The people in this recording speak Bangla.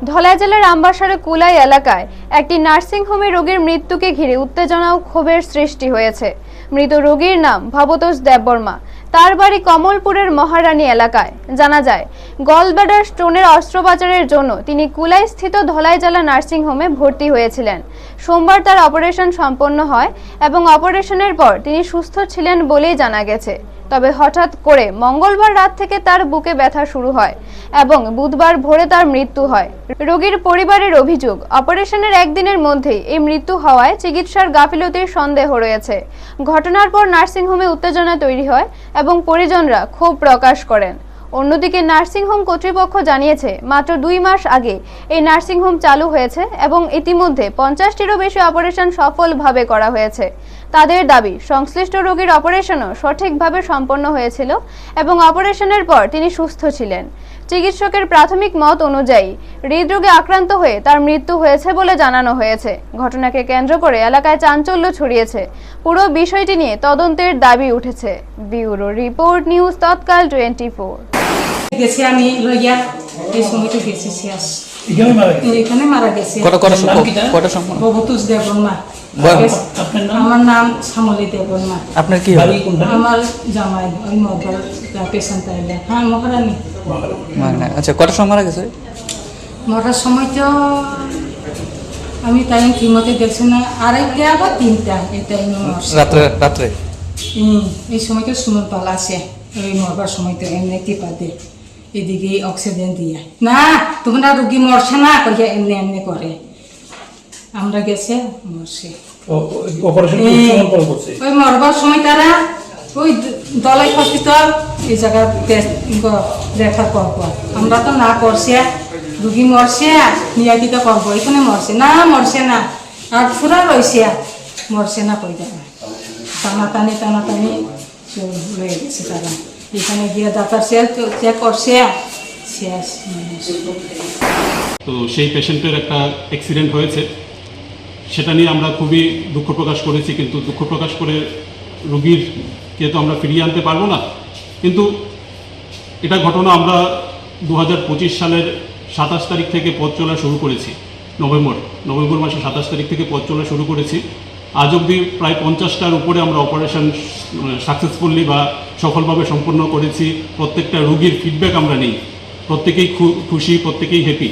ধলাই জেলার আমবাসার কুলাই এলাকায় একটি নার্সিং হোমে রোগীর মৃত্যুকে ঘিরে উত্তেজনা ও ক্ষোভের সৃষ্টি হয়েছে। মৃত রোগীর নাম ভবতোষ দেববর্মা। তার বাড়ি কমলপুরের মহারানী এলাকায়। জানা যায়, গলব্লাডার স্টোনের অস্ত্রোপচারের জন্য তিনি কুলাই স্থিত ধলাই জেলা নার্সিং হোমে ভর্তি হয়েছিলেন। সোমবার তার অপারেশন সম্পন্ন হয় এবং অপারেশনের পর তিনি সুস্থ ছিলেন বলেই জানা গেছে। তবে হঠাৎ করে মঙ্গলবার রাত থেকে তার বুকে ব্যথা শুরু হয় এবং বুধবার ভোরে তার মৃত্যু হয়। রোগীর পরিবারের অভিযোগ, অপারেশনের একদিনের মধ্যেই এই মৃত্যু হওয়ায় চিকিৎসার গাফিলতির সন্দেহ রয়েছে। ঘটনার পর নার্সিংহোমে উত্তেজনা তৈরি হয় এবং পরিজনরা ক্ষোভ প্রকাশ করেন। অন্যদিকে নার্সিংহোম কর্তৃপক্ষ জানিয়েছে, মাত্র 2 মাস আগে এই নার্সিংহোম চালু হয়েছে এবং ইতিমধ্যে 50টিরও বেশি অপারেশন সফলভাবে করা হয়েছে। তাদের দাবি, সংশ্লিষ্ট রোগীর অপারেশনও সঠিকভাবে সম্পন্ন হয়েছিল এবং অপারেশনের পর তিনি সুস্থ ছিলেন। চিকিৎসকের প্রাথমিক মত অনুযায়ী হৃদরোগে আক্রান্ত হয়ে তার মৃত্যু হয়েছে বলে জানানো হয়েছে। ঘটনাকে কেন্দ্র করে এলাকায় চাঞ্চল্য ছড়িয়েছে। পুরো বিষয়টি নিয়ে তদন্তের দাবি উঠেছে। ব্যুরো রিপোর্ট, নিউজ তৎকাল 24। গেছি আমি লইয়া এই সময়টা গেছি শেষ এখানে মারা গেছে। ভবতোষ দেববর্মা। আমার নাম শ্যামলী দেববর্মা। আপনার কি আমার জামাই ওই মগর পেশেন্ট আইলে। হ্যাঁ, মহারানী। আচ্ছা, কটার সময় মারা গেছে? মরার সময় তো আমি টাইম ঠিক মতো দেখছি না, 2:30 বা 3টা এই টাইমে রাত্রে এই সময় তো সুমন পাল আসে। ওই মরবার সময় তো এমনি টিপা দে, এদিকে অক্সিজেন দিয়ে না তোমরা রুগী মরছে না কইয়া এমনি এমনি করে। আমরা গেছে মরছে ওই মরবার সময় তারা ওই দলাই হসপিটাল এই জায়গা রেফার করবো। আমরা তো না করছে, রুগী মরছে নিয়াকিত করবো, এখানে মরছে না আর পুরা রয়েছে মরছে না কই দেয় টানাটানি রয়ে গেছে। তারা এখানে গিয়ে ডাক্তার চেক করছে শেষ। তো সেই পেশেন্টের একটা অ্যাক্সিডেন্ট হয়েছে, সেটা নিয়ে আমরা খুবই দুঃখ প্রকাশ করেছি। কিন্তু দুঃখ প্রকাশ করে রুগীরকে তো আমরা ফিরিয়ে আনতে পারবো না। কিন্তু এটা ঘটনা আমরা 2025 সালের 27 তারিখ থেকে পথ চলা শুরু করেছি। নভেম্বর মাসের 27 তারিখ থেকে পথ চলা শুরু করেছি। আজ অবধি প্রায় 50টার উপরে আমরা অপারেশন সাকসেসফুলি বা সফলভাবে সম্পন্ন করেছি। প্রত্যেকটা রুগীর ফিডব্যাক আমরা নিই, প্রত্যেকেই খুশি, প্রত্যেকেই হ্যাপি।